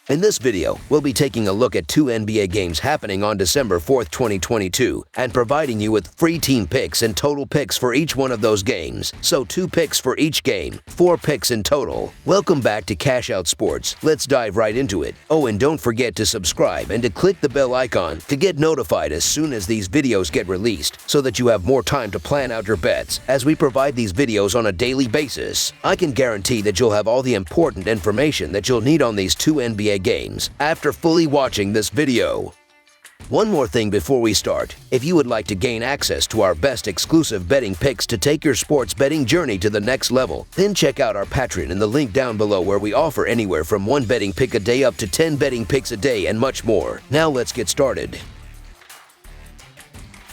In this video, we'll be taking a look at two NBA games happening on December 4th, 2022, and providing you with free team picks and total picks for each one of those games. So 2 picks for each game, 4 picks in total. Welcome back to Cash Out Sports. Let's dive right into it. Oh, and don't forget to subscribe and to click the bell icon to get notified as soon as these videos get released, so that you have more time to plan out your bets as we provide these videos on a daily basis. I can guarantee that you'll have all the important information that you'll need on these two NBA games after fully watching this video. One more thing before we start. If you would like to gain access to our best exclusive betting picks to take your sports betting journey to the next level, then check out our Patreon in the link down below, where we offer anywhere from 1 betting pick a day up to 10 betting picks a day and much more. Now let's get started.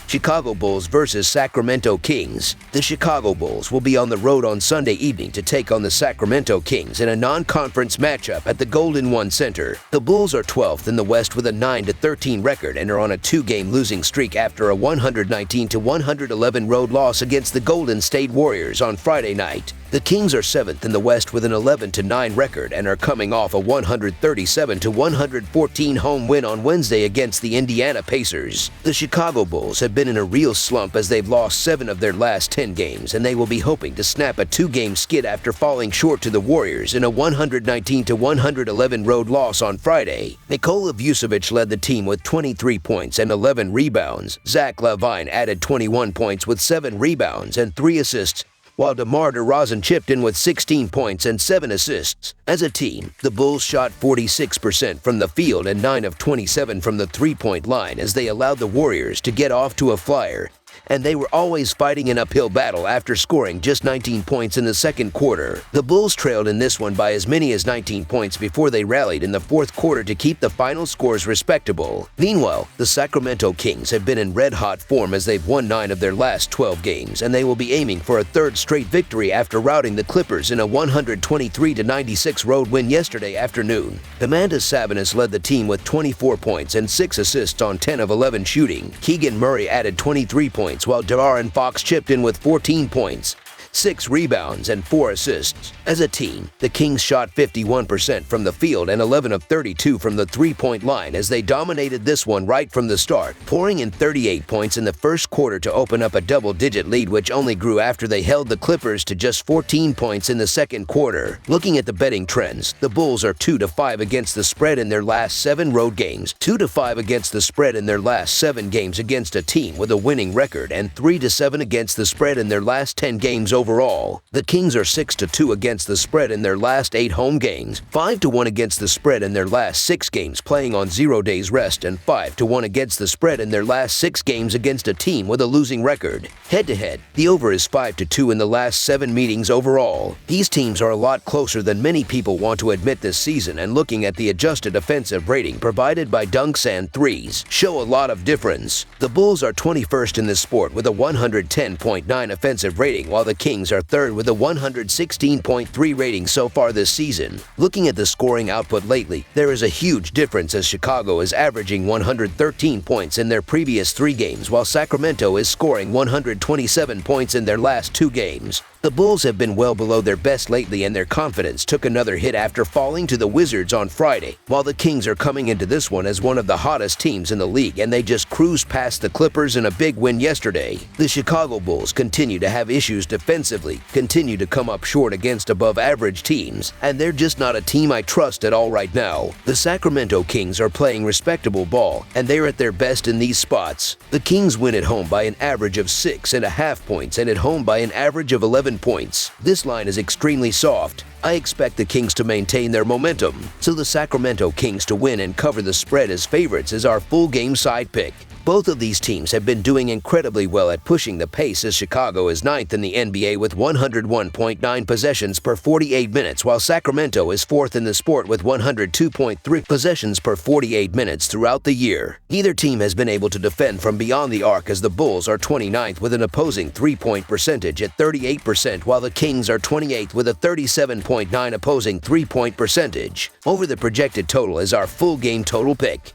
Chicago Bulls versus Sacramento Kings. The Chicago Bulls will be on the road on Sunday evening to take on the Sacramento Kings in a non-conference matchup at the Golden One Center. The Bulls are 12th in the West with a 9-13 record and are on a 2-game losing streak after a 119-111 road loss against the Golden State Warriors on Friday night. The Kings are 7th in the West with an 11-9 record and are coming off a 137-114 home win on Wednesday against the Indiana Pacers. The Chicago Bulls have been in a real slump as they've lost 7 of their last 10 games, and they will be hoping to snap a 2-game skid after falling short to the Warriors in a 119-111 road loss on Friday. Nikola Vucevic led the team with 23 points and 11 rebounds. Zach LaVine added 21 points with 7 rebounds and 3 assists, while DeMar DeRozan chipped in with 16 points and 7 assists. As a team, the Bulls shot 46% from the field and 9 of 27 from the three-point line as they allowed the Warriors to get off to a flyer, and they were always fighting an uphill battle after scoring just 19 points in the second quarter. The Bulls trailed in this one by as many as 19 points before they rallied in the fourth quarter to keep the final scores respectable. Meanwhile, the Sacramento Kings have been in red-hot form as they've won 9 of their last 12 games, and they will be aiming for a 3rd straight victory after routing the Clippers in a 123-96 road win yesterday afternoon. Domantas Sabonis led the team with 24 points and 6 assists on 10 of 11 shooting. Keegan Murray added 23 points, while De'Aaron Fox chipped in with 14 points, 6 rebounds, and 4 assists. As a team, the Kings shot 51% from the field and 11 of 32 from the three-point line as they dominated this one right from the start, pouring in 38 points in the first quarter to open up a double-digit lead, which only grew after they held the Clippers to just 14 points in the second quarter. Looking at the betting trends, the Bulls are 2-5 against the spread in their last 7 road games, 2-5 against the spread in their last 7 games against a team with a winning record, and 3-7 against the spread in their last 10 games overall. The Kings are 6-2 against the spread in their last 8 home games, 5-1 against the spread in their last 6 games playing on 0 days rest, and 5-1 against the spread in their last 6 games against a team with a losing record. Head-to-head, the over is 5-2 in the last 7 meetings overall. These teams are a lot closer than many people want to admit this season, and looking at the adjusted offensive rating provided by dunks and threes, show a lot of difference. The Bulls are 21st in this sport with a 110.9 offensive rating, while the Kings are 3rd with a 116.3 rating so far this season. Looking at the scoring output lately, there is a huge difference as Chicago is averaging 113 points in their previous 3 games, while Sacramento is scoring 127 points in their last 2 games. The Bulls have been well below their best lately, and their confidence took another hit after falling to the Wizards on Friday, while the Kings are coming into this one as one of the hottest teams in the league, and they just cruised past the Clippers in a big win yesterday. The Chicago Bulls continue to have issues defensively, continue to come up short against above-average teams, and they're just not a team I trust at all right now. The Sacramento Kings are playing respectable ball, and they're at their best in these spots. The Kings win at home by an average of 6.5 points and at home by an average of 11 points. This line is extremely soft. I expect the Kings to maintain their momentum, so the Sacramento Kings to win and cover the spread as favorites is our full game side pick. Both of these teams have been doing incredibly well at pushing the pace, as Chicago is 9th in the NBA with 101.9 possessions per 48 minutes, while Sacramento is 4th in the sport with 102.3 possessions per 48 minutes throughout the year. Neither team has been able to defend from beyond the arc, as the Bulls are 29th with an opposing three-point percentage at 38%, while the Kings are 28th with a 37.9 opposing three-point percentage. Over the projected total is our full game total pick.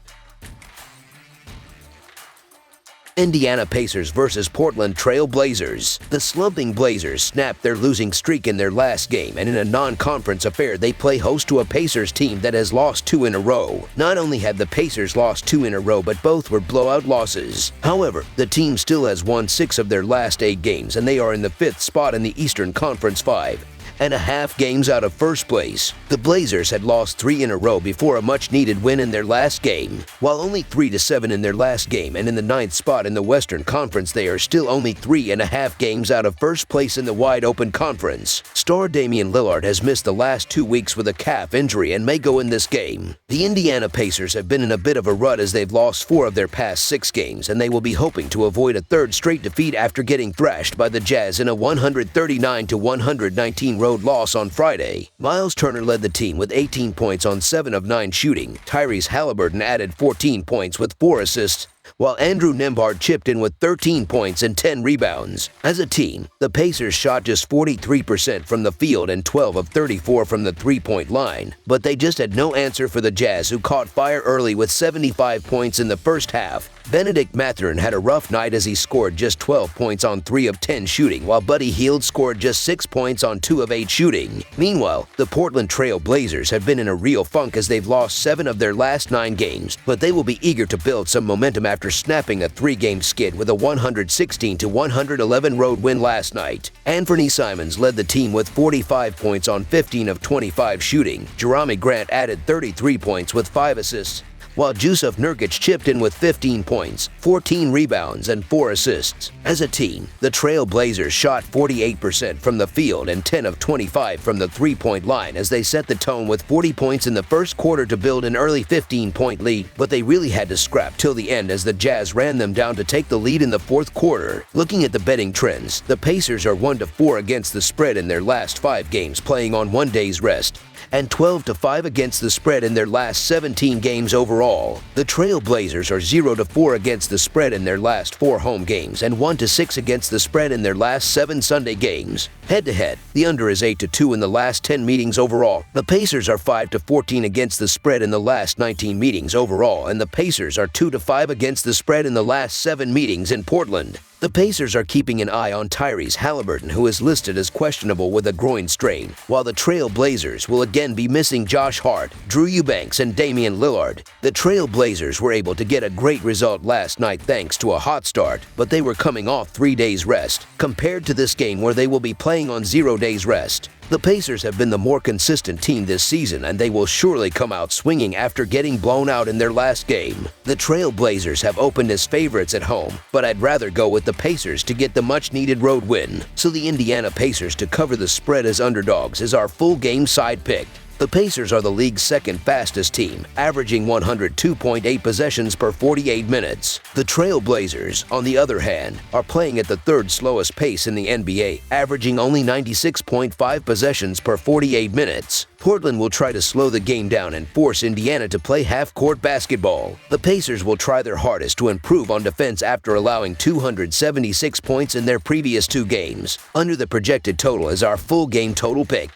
Indiana Pacers versus Portland Trail Blazers. The slumping Blazers snapped their losing streak in their last game, and in a non-conference affair, they play host to a Pacers team that has lost 2 in a row. Not only had the Pacers lost 2 in a row, but both were blowout losses. However, the team still has won 6 of their last 8 games, and they are in the 5th spot in the Eastern Conference 5.5 games out of first place. The Blazers had lost 3 in a row before a much-needed win in their last game. While only 3-7 in their last game and in the 9th spot in the Western Conference, they are still only 3.5 games out of first place in the wide-open conference. Star Damian Lillard has missed the last 2 weeks with a calf injury and may go in this game. The Indiana Pacers have been in a bit of a rut as they've lost 4 of their past 6 games, and they will be hoping to avoid a 3rd straight defeat after getting thrashed by the Jazz in a 139-119 road loss on Friday. Miles Turner led the team with 18 points on 7 of 9 shooting. Tyrese Halliburton added 14 points with 4 assists, while Andrew Nembhard chipped in with 13 points and 10 rebounds. As a team, the Pacers shot just 43% from the field and 12 of 34 from the three-point line, but they just had no answer for the Jazz, who caught fire early with 75 points in the first half. Benedict Mathurin had a rough night as he scored just 12 points on 3 of 10 shooting, while Buddy Hield scored just 6 points on 2 of 8 shooting. Meanwhile, the Portland Trail Blazers have been in a real funk as they've lost 7 of their last 9 games, but they will be eager to build some momentum after snapping a 3-game skid with a 116-111 road win last night. Anthony Simons led the team with 45 points on 15 of 25 shooting. Jerami Grant added 33 points with 5 assists, while Jusuf Nurkic chipped in with 15 points, 14 rebounds, and 4 assists. As a team, the Trail Blazers shot 48% from the field and 10 of 25 from the three-point line as they set the tone with 40 points in the first quarter to build an early 15-point lead, but they really had to scrap till the end as the Jazz ran them down to take the lead in the fourth quarter. Looking at the betting trends, the Pacers are 1-4 against the spread in their last 5 games playing on 1 day's rest, and 12-5 against the spread in their last 17 games overall. The Trail Blazers are 0-4 against the spread in their last 4 home games and 1-6 against the spread in their last 7 Sunday games. Head-to-head, the under is 8-2 in the last 10 meetings overall. The Pacers are 5-14 against the spread in the last 19 meetings overall, and the Pacers are 2-5 against the spread in the last 7 meetings in Portland. The Pacers are keeping an eye on Tyrese Halliburton, who is listed as questionable with a groin strain, while the Trail Blazers will again be missing Josh Hart, Drew Eubanks, and Damian Lillard. The Trail Blazers were able to get a great result last night thanks to a hot start, but they were coming off 3 days rest, compared to this game where they will be playing on 0 days rest. The Pacers have been the more consistent team this season, and they will surely come out swinging after getting blown out in their last game. The Trail Blazers have opened as favorites at home, but I'd rather go with the Pacers to get the much-needed road win. So the Indiana Pacers to cover the spread as underdogs is our full game side pick. The Pacers are the league's second fastest team, averaging 102.8 possessions per 48 minutes. The Trail Blazers, on the other hand, are playing at the 3rd slowest pace in the NBA, averaging only 96.5 possessions per 48 minutes. Portland will try to slow the game down and force Indiana to play half-court basketball. The Pacers will try their hardest to improve on defense after allowing 276 points in their previous 2 games. Under the projected total is our full game total pick.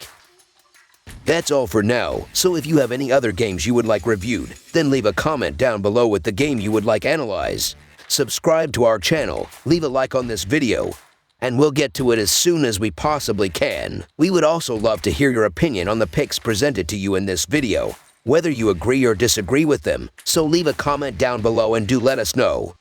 That's all for now, so if you have any other games you would like reviewed, then leave a comment down below with the game you would like analyzed. Subscribe to our channel, leave a like on this video, and we'll get to it as soon as we possibly can. We would also love to hear your opinion on the picks presented to you in this video, whether you agree or disagree with them, so leave a comment down below and do let us know.